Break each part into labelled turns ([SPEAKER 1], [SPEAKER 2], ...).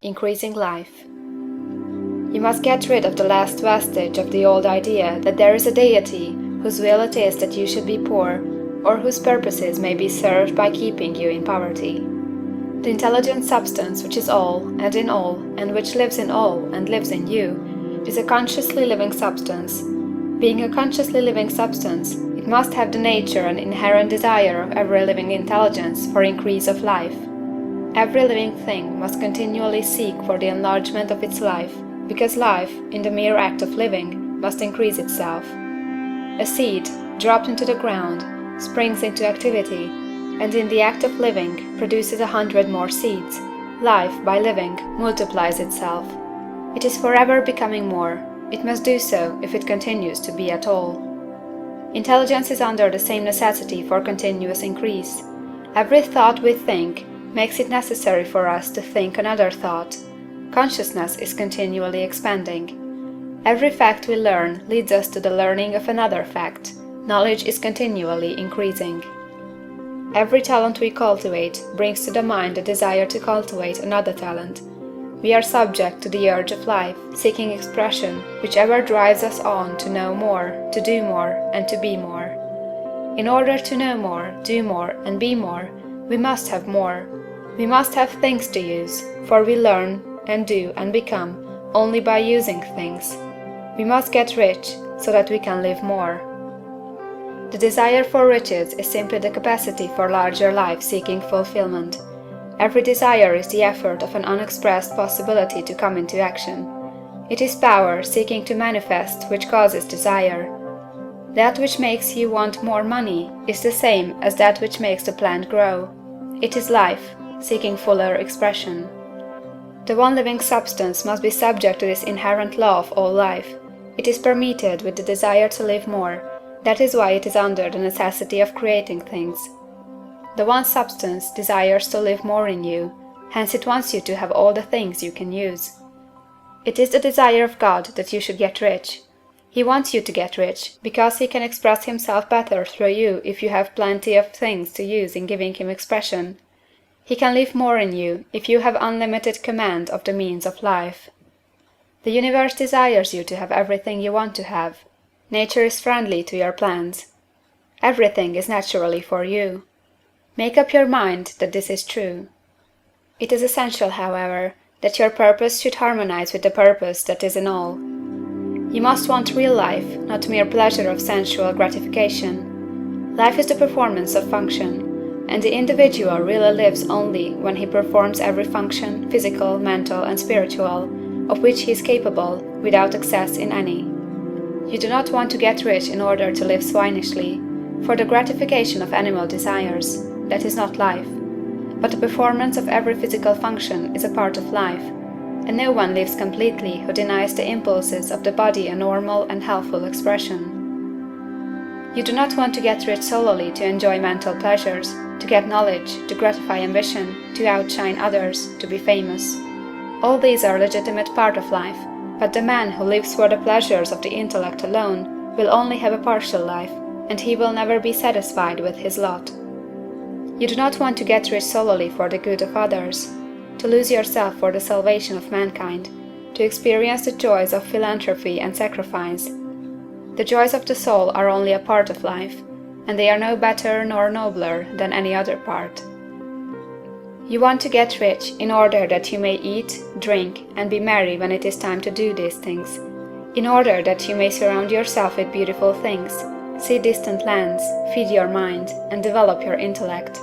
[SPEAKER 1] increasing life. You must get rid of the last vestige of the old idea that there is a deity whose will it is that you should be poor, or whose purposes may be served by keeping you in poverty. The intelligent substance which is all, and in all, and which lives in all, and lives in you, is a consciously living substance. Being a consciously living substance, it must have the nature and inherent desire of every living intelligence for increase of life. Every living thing must continually seek for the enlargement of its life, because life, in the mere act of living, must increase itself. A seed, dropped into the ground, springs into activity, and in the act of living produces 100 more seeds. Life, by living, multiplies itself. It is forever becoming more. It must do so if it continues to be at all. Intelligence is under the same necessity for continuous increase. Every thought we think makes it necessary for us to think another thought. Consciousness is continually expanding. Every fact we learn leads us to the learning of another fact. Knowledge is continually increasing. Every talent we cultivate brings to the mind the desire to cultivate another talent. We are subject to the urge of life, seeking expression, which ever drives us on to know more, to do more, and to be more. In order to know more, do more, and be more, we must have more. We must have things to use, for we learn, and do, and become only by using things. We must get rich, so that we can live more. The desire for riches is simply the capacity for larger life seeking fulfillment. Every desire is the effort of an unexpressed possibility to come into action. It is power seeking to manifest which causes desire. That which makes you want more money is the same as that which makes the plant grow. It is life, seeking fuller expression. The one living substance must be subject to this inherent law of all life. It is permeated with the desire to live more. That is why it is under the necessity of creating things. The one substance desires to live more in you, hence it wants you to have all the things you can use. It is the desire of God that you should get rich. He wants you to get rich, because he can express himself better through you if you have plenty of things to use in giving him expression. He can live more in you if you have unlimited command of the means of life. The universe desires you to have everything you want to have. Nature is friendly to your plans. Everything is naturally for you. Make up your mind that this is true. It is essential, however, that your purpose should harmonize with the purpose that is in all. You must want real life, not mere pleasure of sensual gratification. Life is the performance of function, and the individual really lives only when he performs every function, physical, mental, and spiritual, of which he is capable, without excess in any. You do not want to get rich in order to live swinishly, for the gratification of animal desires. That is not life. But the performance of every physical function is a part of life, and no one lives completely who denies the impulses of the body a normal and healthful expression. You do not want to get rich solely to enjoy mental pleasures, to get knowledge, to gratify ambition, to outshine others, to be famous. All these are a legitimate part of life, but the man who lives for the pleasures of the intellect alone will only have a partial life, and he will never be satisfied with his lot. You do not want to get rich solely for the good of others, to lose yourself for the salvation of mankind, to experience the joys of philanthropy and sacrifice. The joys of the soul are only a part of life, and they are no better nor nobler than any other part. You want to get rich in order that you may eat, drink, and be merry when it is time to do these things, in order that you may surround yourself with beautiful things, see distant lands, feed your mind, and develop your intellect,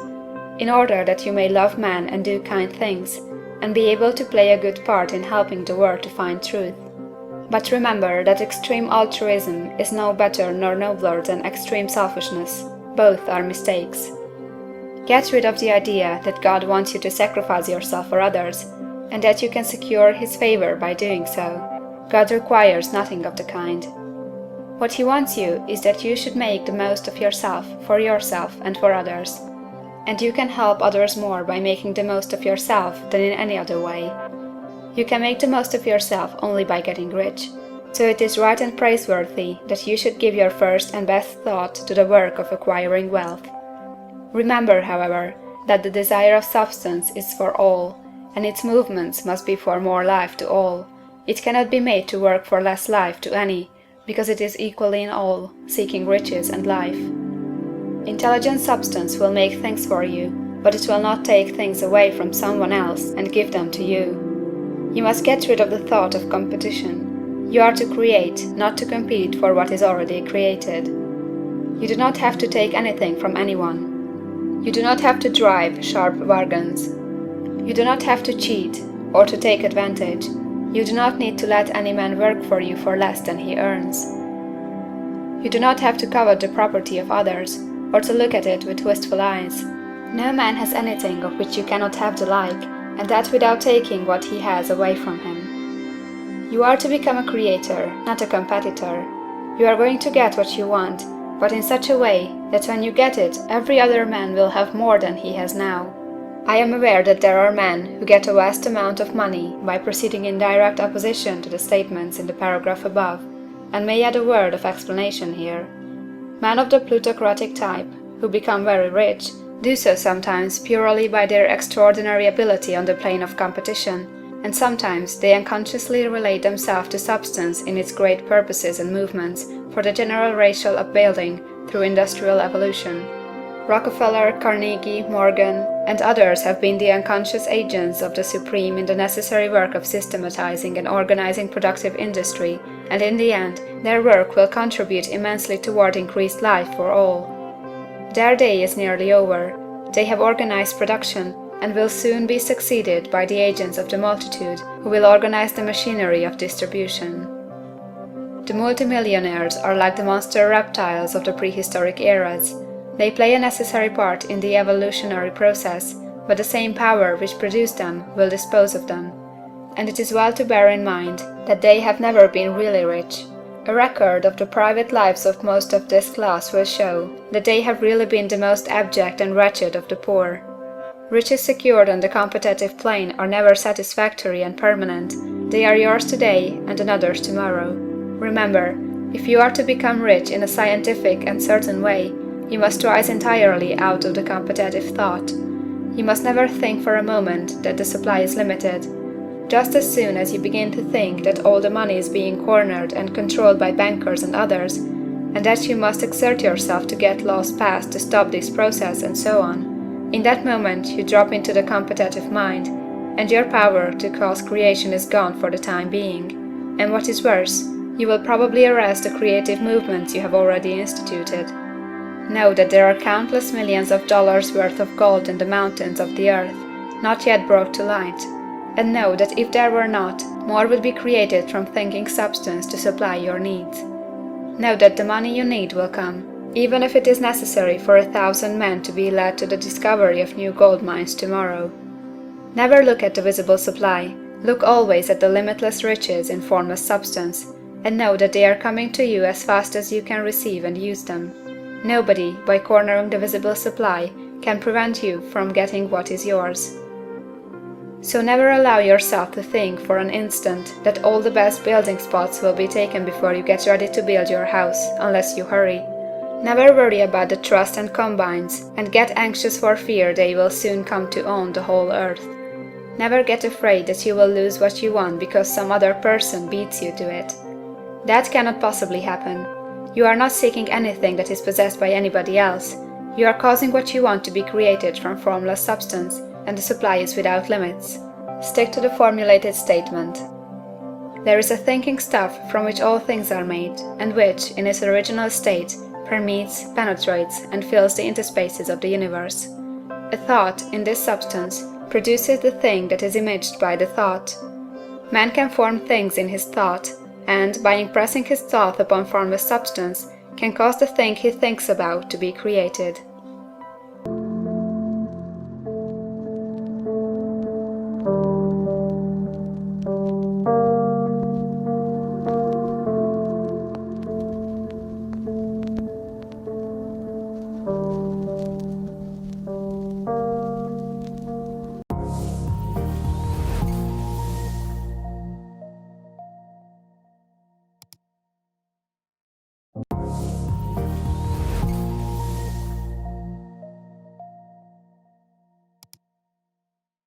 [SPEAKER 1] in order that you may love man and do kind things, and be able to play a good part in helping the world to find truth. But remember that extreme altruism is no better nor nobler than extreme selfishness. Both are mistakes. Get rid of the idea that God wants you to sacrifice yourself for others, and that you can secure His favor by doing so. God requires nothing of the kind. What He wants you is that you should make the most of yourself, and for others. And you can help others more by making the most of yourself than in any other way. You can make the most of yourself only by getting rich. So it is right and praiseworthy that you should give your first and best thought to the work of acquiring wealth. Remember, however, that the desire of substance is for all, and its movements must be for more life to all. It cannot be made to work for less life to any, because it is equally in all, seeking riches and life. Intelligent substance will make things for you, but it will not take things away from someone else and give them to you. You must get rid of the thought of competition. You are to create, not to compete for what is already created. You do not have to take anything from anyone. You do not have to drive sharp bargains. You do not have to cheat or to take advantage. You do not need to let any man work for you for less than he earns. You do not have to covet the property of others or to look at it with wistful eyes. No man has anything of which you cannot have the like, and that without taking what he has away from him. You are to become a creator, not a competitor. You are going to get what you want, but in such a way that when you get it, every other man will have more than he has now. I am aware that there are men who get a vast amount of money by proceeding in direct opposition to the statements in the paragraph above, and may add a word of explanation here. Men of the plutocratic type, who become very rich, do so sometimes purely by their extraordinary ability on the plane of competition, and sometimes they unconsciously relate themselves to substance in its great purposes and movements for the general racial upbuilding through industrial evolution. Rockefeller, Carnegie, Morgan, and others have been the unconscious agents of the supreme in the necessary work of systematizing and organizing productive industry, and in the end, their work will contribute immensely toward increased life for all. Their day is nearly over. They have organized production, and will soon be succeeded by the agents of the multitude who will organize the machinery of distribution. The multimillionaires are like the monster reptiles of the prehistoric eras. They play a necessary part in the evolutionary process, but the same power which produced them will dispose of them. And it is well to bear in mind that they have never been really rich. A record of the private lives of most of this class will show that they have really been the most abject and wretched of the poor. Riches secured on the competitive plane are never satisfactory and permanent. They are yours today and another's tomorrow. Remember, if you are to become rich in a scientific and certain way, you must rise entirely out of the competitive thought. You must never think for a moment that the supply is limited. Just as soon as you begin to think that all the money is being cornered and controlled by bankers and others, and that you must exert yourself to get laws passed to stop this process and so on, in that moment you drop into the competitive mind, and your power to cause creation is gone for the time being. And what is worse, you will probably arrest the creative movements you have already instituted. Know that there are countless millions of dollars worth of gold in the mountains of the earth, not yet brought to light. And know that if there were not, more would be created from thinking substance to supply your needs. Know that the money you need will come, even if it is necessary for 1,000 men to be led to the discovery of new gold mines tomorrow. Never look at the visible supply, look always at the limitless riches in formless substance, and know that they are coming to you as fast as you can receive and use them. Nobody, by cornering the visible supply, can prevent you from getting what is yours. So never allow yourself to think for an instant that all the best building spots will be taken before you get ready to build your house, unless you hurry. Never worry about the trust and combines, and get anxious for fear they will soon come to own the whole earth. Never get afraid that you will lose what you want because some other person beats you to it. That cannot possibly happen. You are not seeking anything that is possessed by anybody else. You are causing what you want to be created from formless substance, and the supply is without limits. Stick to the formulated statement. There is a thinking stuff from which all things are made, and which, in its original state, permeates, penetrates, and fills the interspaces of the universe. A thought, in this substance, produces the thing that is imaged by the thought. Man can form things in his thought, and, by impressing his thought upon formless substance, can cause the thing he thinks about to be created.